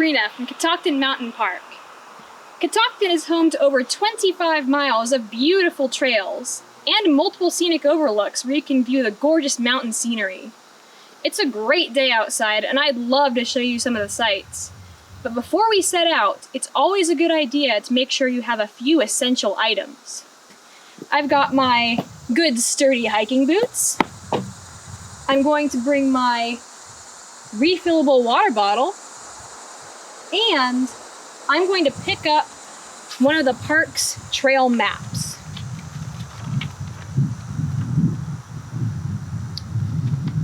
Sabrina from Catoctin Mountain Park. Catoctin is home to over 25 miles of beautiful trails and multiple scenic overlooks where you can view the gorgeous mountain scenery. It's a great day outside, and I'd love to show you some of the sights. But before we set out, it's always a good idea to make sure you have a few essential items. I've got my good sturdy hiking boots. I'm going to bring my refillable water bottle, and I'm going to pick up one of the park's trail maps.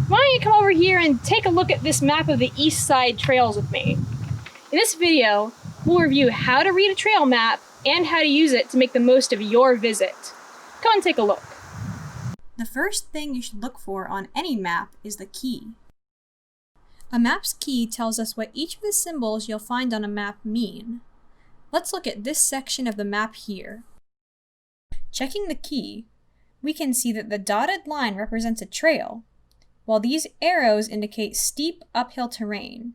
Why don't you come over here and take a look at this map of the east side trails with me? In this video, we'll review how to read a trail map and how to use it to make the most of your visit. Come and take a look. The first thing you should look for on any map is the key. A map's key tells us what each of the symbols you'll find on a map mean. Let's look at this section of the map here. Checking the key, we can see that the dotted line represents a trail, while these arrows indicate steep uphill terrain.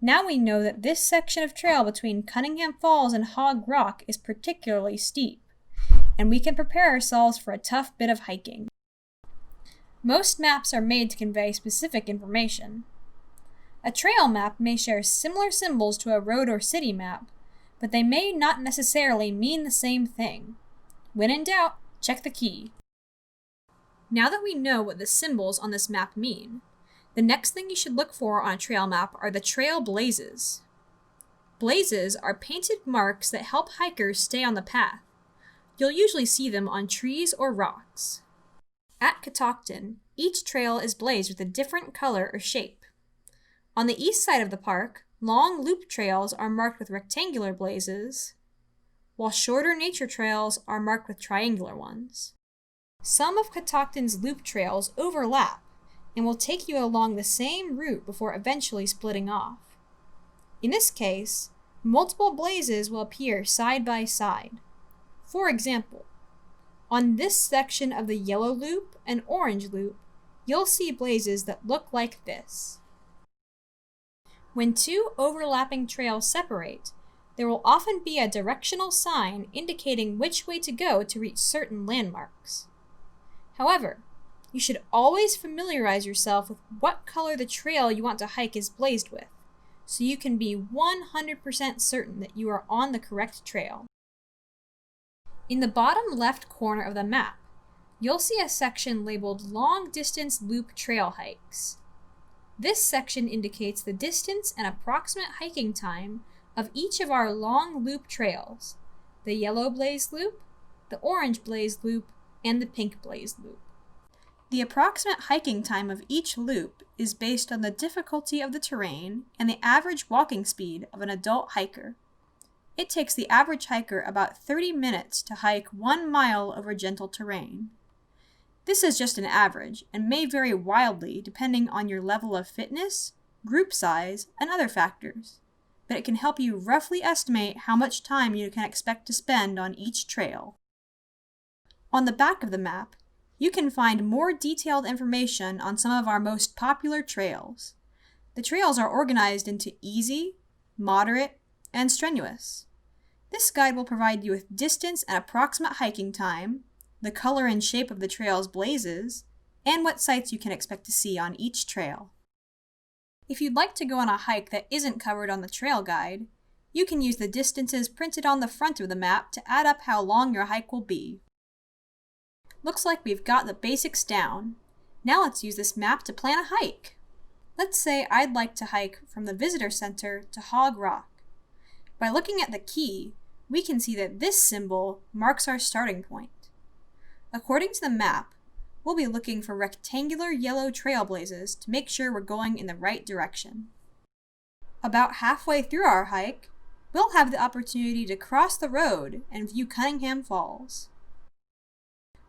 Now we know that this section of trail between Cunningham Falls and Hog Rock is particularly steep, and we can prepare ourselves for a tough bit of hiking. Most maps are made to convey specific information. A trail map may share similar symbols to a road or city map, but they may not necessarily mean the same thing. When in doubt, check the key. Now that we know what the symbols on this map mean, the next thing you should look for on a trail map are the trail blazes. Blazes are painted marks that help hikers stay on the path. You'll usually see them on trees or rocks. At Catoctin, each trail is blazed with a different color or shape. On the east side of the park, long loop trails are marked with rectangular blazes, while shorter nature trails are marked with triangular ones. Some of Catoctin's loop trails overlap and will take you along the same route before eventually splitting off. In this case, multiple blazes will appear side by side. For example, on this section of the yellow loop and orange loop, you'll see blazes that look like this. When two overlapping trails separate, there will often be a directional sign indicating which way to go to reach certain landmarks. However, you should always familiarize yourself with what color the trail you want to hike is blazed with, so you can be 100% certain that you are on the correct trail. In the bottom left corner of the map, you'll see a section labeled Long Distance Loop Trail Hikes. This section indicates the distance and approximate hiking time of each of our long loop trails, the yellow blaze loop, the orange blaze loop, and the pink blaze loop. The approximate hiking time of each loop is based on the difficulty of the terrain and the average walking speed of an adult hiker. It takes the average hiker about 30 minutes to hike 1 mile over gentle terrain. This is just an average and may vary wildly depending on your level of fitness, group size, and other factors, but it can help you roughly estimate how much time you can expect to spend on each trail. On the back of the map, you can find more detailed information on some of our most popular trails. The trails are organized into easy, moderate, and strenuous. This guide will provide you with distance and approximate hiking time, the color and shape of the trail's blazes, and what sights you can expect to see on each trail. If you'd like to go on a hike that isn't covered on the trail guide, you can use the distances printed on the front of the map to add up how long your hike will be. Looks like we've got the basics down. Now let's use this map to plan a hike. Let's say I'd like to hike from the visitor center to Hog Rock. By looking at the key, we can see that this symbol marks our starting point. According to the map, we'll be looking for rectangular yellow trailblazes to make sure we're going in the right direction. About halfway through our hike, we'll have the opportunity to cross the road and view Cunningham Falls.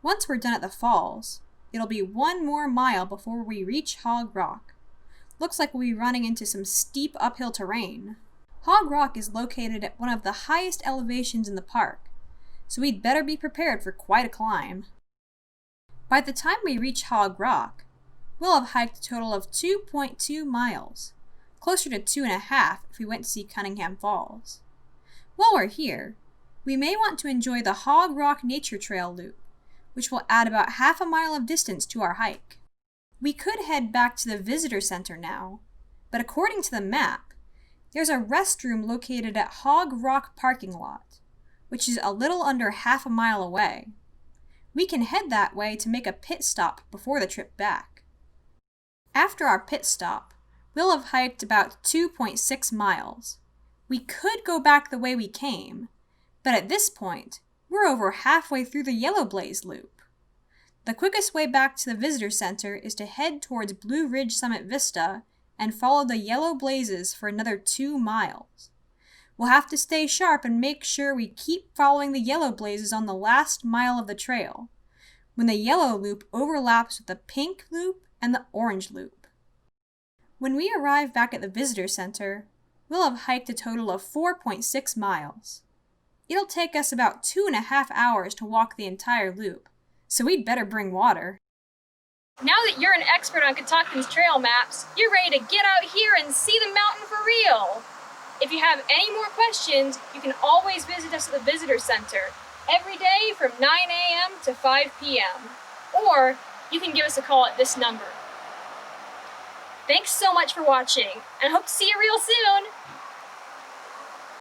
Once we're done at the falls, it'll be 1 more mile before we reach Hog Rock. Looks like we'll be running into some steep uphill terrain. Hog Rock is located at one of the highest elevations in the park, so we'd better be prepared for quite a climb. By the time we reach Hog Rock, we'll have hiked a total of 2.2 miles. closer to 2.5 if we went to see Cunningham Falls. While we're here, we may want to enjoy the Hog Rock Nature Trail loop, which will add about half a mile of distance to our hike. We could head back to the visitor center now, but according to the map, there's a restroom located at Hog Rock parking lot, which is a little under half a mile away. We can head that way to make a pit stop before the trip back. After our pit stop, we'll have hiked about 2.6 miles. We could go back the way we came, but at this point, we're over halfway through the Yellow Blaze Loop. The quickest way back to the visitor center is to head towards Blue Ridge Summit Vista and follow the Yellow Blazes for another 2 miles. We'll have to stay sharp and make sure we keep following the Yellow Blazes on the last mile of the trail, when the yellow loop overlaps with the pink loop and the orange loop. When we arrive back at the visitor center, we'll have hiked a total of 4.6 miles. It'll take us about 2.5 hours to walk the entire loop, so we'd better bring water. Now that you're an expert on Catoctin's trail maps, you're ready to get out here and see the mountain for real. If you have any more questions, you can always visit us at the visitor center every day from 9 a.m. to 5 p.m. Or you can give us a call at this number. Thanks so much for watching, and I hope to see you real soon!